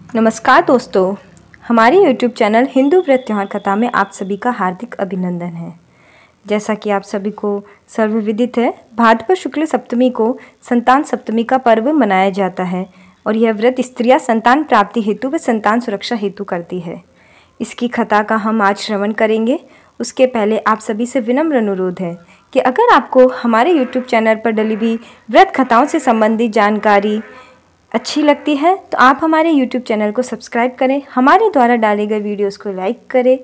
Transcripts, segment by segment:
नमस्कार दोस्तों, हमारे YouTube चैनल हिंदू व्रत त्योहार कथा में आप सभी का हार्दिक अभिनंदन है। जैसा कि आप सभी को सर्वविदित है, भाद्रपद शुक्ल सप्तमी को संतान सप्तमी का पर्व मनाया जाता है और यह व्रत स्त्रियां संतान प्राप्ति हेतु व संतान सुरक्षा हेतु करती है। इसकी कथा का हम आज श्रवण करेंगे। उसके पहले आप सभी से विनम्र अनुरोध है कि अगर आपको हमारे YouTube चैनल पर डली हुई व्रत कथाओं से संबंधित जानकारी अच्छी लगती है तो आप हमारे YouTube चैनल को सब्सक्राइब करें, हमारे द्वारा डाले गए वीडियोस को लाइक करें,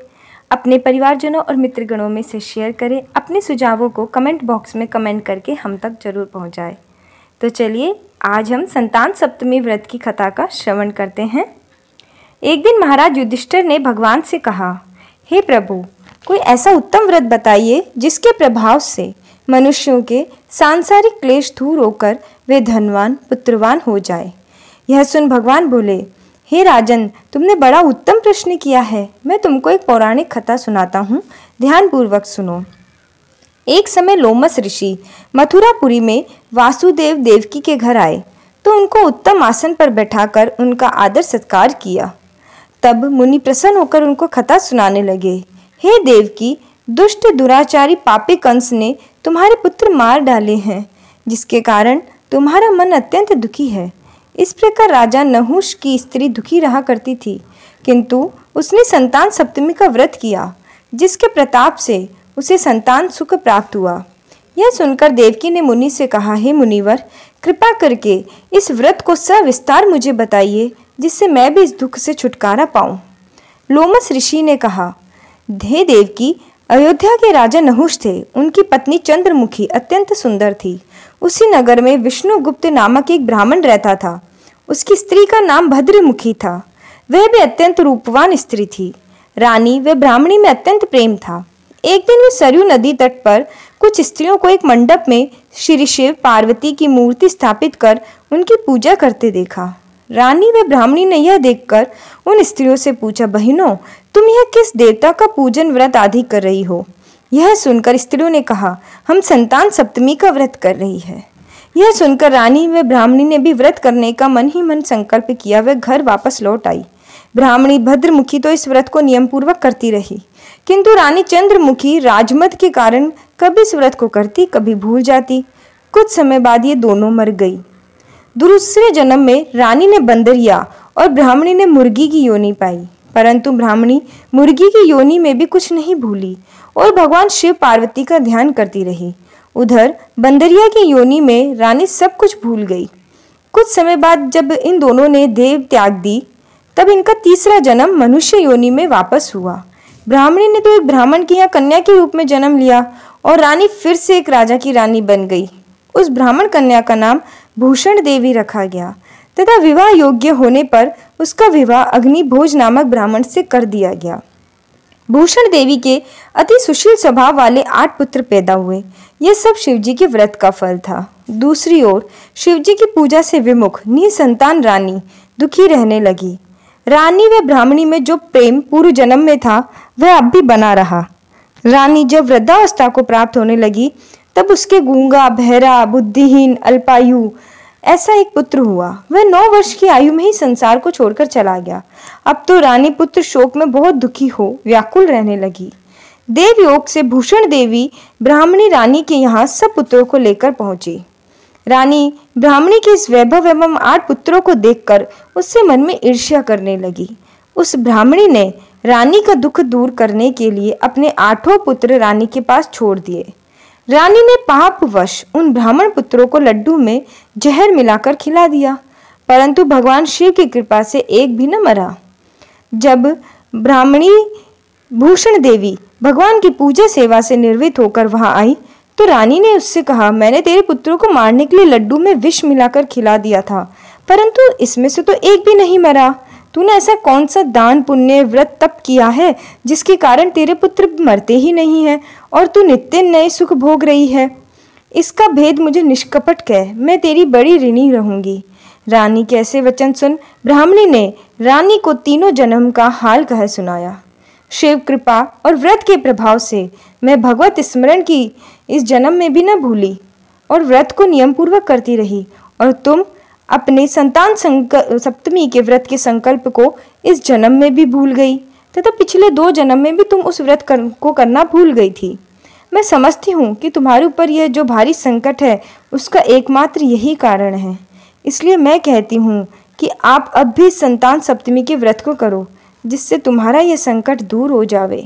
अपने परिवारजनों और मित्रगणों में से शेयर करें, अपने सुझावों को कमेंट बॉक्स में कमेंट करके हम तक जरूर पहुंचाएं। तो चलिए आज हम संतान सप्तमी व्रत की कथा का श्रवण करते हैं। एक दिन महाराज युधिष्ठिर ने भगवान से कहा, हे प्रभु, कोई ऐसा उत्तम व्रत बताइए जिसके प्रभाव से मनुष्यों के सांसारिक क्लेश दूर होकर वे धनवान पुत्रवान हो जाए। यह सुन भगवान बोले, हे राजन, तुमने बड़ा उत्तम प्रश्न किया है। मैं तुमको एक पौराणिक कथा सुनाता हूँ, ध्यानपूर्वक सुनो। एक समय लोमस ऋषि मथुरापुरी में वासुदेव देवकी के घर आए तो उनको उत्तम आसन पर बैठाकर उनका आदर सत्कार किया। तब मुनि प्रसन्न होकर उनको कथा सुनाने लगे। हे देवकी, दुष्ट दुराचारी पापी कंस ने तुम्हारे पुत्र मार डाले हैं, जिसके कारण तुम्हारा मन अत्यंत दुखी है। इस प्रकार राजा नहुष की स्त्री दुखी रहा करती थी, किंतु उसने संतान सप्तमी का व्रत किया, जिसके प्रताप से उसे संतान सुख प्राप्त हुआ। यह सुनकर देवकी ने मुनि से कहा, हे मुनिवर, कृपा करके इस व्रत को सविस्तार मुझे बताइए, जिससे मैं भी इस दुख से छुटकारा पाऊं। लोमस ऋषि ने कहा, हे देवकी, अयोध्या के राजा नहुष थे। उनकी पत्नी चंद्रमुखी अत्यंत सुंदर थी। उसी नगर में विष्णुगुप्त नामक एक ब्राह्मण रहता था। उसकी स्त्री का नाम भद्रमुखी था। वह भी अत्यंत रूपवान स्त्री थी। रानी व ब्राह्मणी में अत्यंत प्रेम था। एक दिन वे सरयू नदी तट पर कुछ स्त्रियों को एक मंडप में श्री शिव पार्वती की मूर्ति स्थापित कर उनकी पूजा करते देखा। रानी व ब्राह्मणी ने यह देखकर उन स्त्रियों से पूछा, बहनों, तुम यह किस देवता का पूजन व्रत आदि कर रही हो? यह सुनकर स्त्रियों ने कहा, हम संतान सप्तमी का व्रत कर रही है। यह सुनकर रानी व ब्राह्मणी ने भी व्रत करने का मन ही मन संकल्प किया। वह घर वापस लौट आई। ब्राह्मणी भद्रमुखी तो इस व्रत को नियम पूर्वक करती रही, किंतु रानी चंद्रमुखी राजमद के कारण कभी इस व्रत को करती, कभी भूल जाती। कुछ समय बाद ये दोनों मर गई। दूसरे जन्म में रानी ने बंदरिया और ब्राह्मणी ने मुर्गी की योनि पाई, परंतु ब्राह्मणी मुर्गी की योनि में भी कुछ नहीं भूली और भगवान शिव पार्वती का ध्यान करती रही। उधर बंदरिया की योनि में रानी सब कुछ भूल गई। कुछ समय बाद जब इन दोनों ने देव त्याग दी, तब इनका तीसरा जन्म मनुष्य योनि में वापस हुआ। ब्राह्मणी ने तो एक ब्राह्मण की यहाँ कन्या के रूप में जन्म लिया और रानी फिर से एक राजा की रानी बन गई। उस ब्राह्मण कन्या का नाम भूषण देवी रखा गया तथा विवाह योग्य होने पर उसका विवाह अग्निभोज नामक ब्राह्मण से कर दिया गया। भूषण देवी के अति सुशील स्वभाव वाले 8 पुत्र पैदा हुए। यह सब शिवजी के व्रत का फल था। दूसरी ओर शिवजी की पूजा से विमुख निसंतान रानी दुखी रहने लगी। रानी व ब्राह्मणी में जो प्रेम पूर्व जन्म में था वह अब भी बना रहा। रानी जब वृद्धावस्था को प्राप्त होने लगी तब उसके गूंगा, बहरा, बुद्धिहीन, अल्पायु ऐसा एक पुत्र हुआ। वह 9 वर्ष की आयु में ही संसार को छोड़कर चला गया। अब तो रानी पुत्र शोक में बहुत दुखी हो व्याकुल रहने लगी। देवयोग से भूषण देवी ब्राह्मणी रानी के यहाँ सब पुत्रों को लेकर पहुंची। रानी ब्राह्मणी के इस वैभव एवं 8 पुत्रों को देखकर उससे मन में ईर्ष्या करने लगी। उस ब्राह्मणी ने रानी का दुख दूर करने के लिए अपने 8 पुत्र रानी के पास छोड़ दिए। रानी ने पापवश उन ब्राह्मण पुत्रों को लड्डू में जहर मिलाकर खिला दिया, परंतु भगवान शिव की कृपा से एक भी न मरा। जब ब्राह्मणी भूषण देवी भगवान की पूजा सेवा से निर्वृत्त होकर वहां आई तो रानी ने उससे कहा, मैंने तेरे पुत्रों को मारने के लिए लड्डू में विष मिलाकर खिला दिया था, परंतु इसमें से तो एक भी नहीं मरा। तूने ऐसा कौन सा दान पुण्य व्रत तप किया है जिसके कारण तेरे पुत्र मरते ही नहीं हैं और तू नित्य नए सुख भोग रही है? इसका भेद मुझे निष्कपट कह, मैं तेरी बड़ी ऋणी रहूंगी। रानी के ऐसे वचन सुन ब्राह्मणी ने रानी को तीनों जन्म का हाल कह सुनाया। शिव कृपा और व्रत के प्रभाव से मैं भगवत स्मरण की इस जन्म में भी न भूली और व्रत को नियम पूर्वक करती रही, और तुम अपने संतान सप्तमी के व्रत के संकल्प को इस जन्म में भी भूल गई तथा पिछले 2 जन्म में भी तुम उस व्रत को करना भूल गई थी। मैं समझती हूँ कि तुम्हारे ऊपर यह जो भारी संकट है उसका एकमात्र यही कारण है। इसलिए मैं कहती हूँ कि आप अब भी संतान सप्तमी के व्रत को करो, जिससे तुम्हारा यह संकट दूर हो जावे।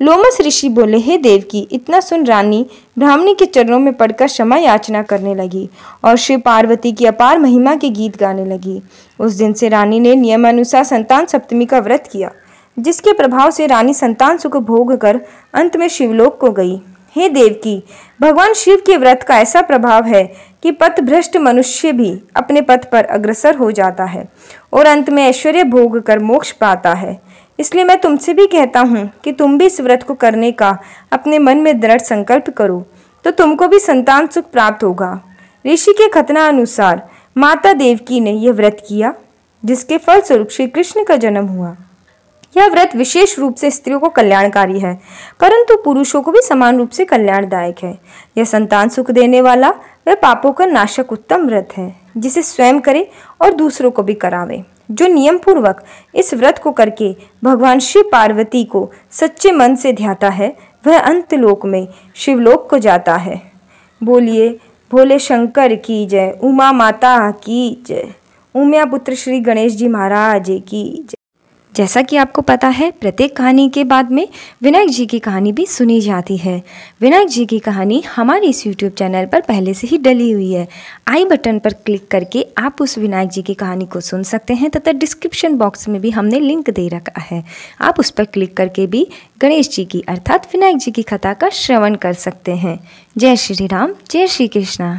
लोमस ऋषि बोले, हे देवकी। इतना सुन रानी ब्राह्मणी के चरणों में पड़कर क्षमा याचना करने लगी और श्री पार्वती की अपार महिमा के गीत गाने लगी। उस दिन से रानी ने नियमानुसार संतान सप्तमी का व्रत किया, जिसके प्रभाव से रानी संतान सुख भोग कर अंत में शिवलोक को गई। हे देवकी, भगवान शिव के व्रत का ऐसा प्रभाव है कि पथभ्रष्ट मनुष्य भी अपने पथ पर अग्रसर हो जाता है और अंत में ऐश्वर्य भोग कर मोक्ष पाता है। इसलिए मैं तुमसे भी कहता हूँ कि तुम भी इस व्रत को करने का अपने मन में दृढ़ संकल्प करो, तो तुमको भी संतान सुख प्राप्त होगा। ऋषि के कथना अनुसार माता देवकी ने यह व्रत किया, जिसके फलस्वरूप श्री कृष्ण का जन्म हुआ। यह व्रत विशेष रूप से स्त्रियों को कल्याणकारी है, परंतु पुरुषों को भी समान रूप से कल्याणदायक है। यह संतान सुख देने वाला वह पापों का नाशक उत्तम व्रत है, जिसे स्वयं करे और दूसरों को भी करावे। जो नियम पूर्वक इस व्रत को करके भगवान शिव पार्वती को सच्चे मन से ध्याता है, वह अंत लोक में शिवलोक को जाता है। बोलिए भोले शंकर की जय, उमा माता की जय, उमिया पुत्र श्री गणेश जी महाराज की जय। जैसा कि आपको पता है, प्रत्येक कहानी के बाद में विनायक जी की कहानी भी सुनी जाती है। विनायक जी की कहानी हमारे इस YouTube चैनल पर पहले से ही डली हुई है। आई बटन पर क्लिक करके आप उस विनायक जी की कहानी को सुन सकते हैं तथा डिस्क्रिप्शन बॉक्स में भी हमने लिंक दे रखा है। आप उस पर क्लिक करके भी गणेश जी की अर्थात विनायक जी की कथा का श्रवण कर सकते हैं। जय श्री राम, जय श्री कृष्णा।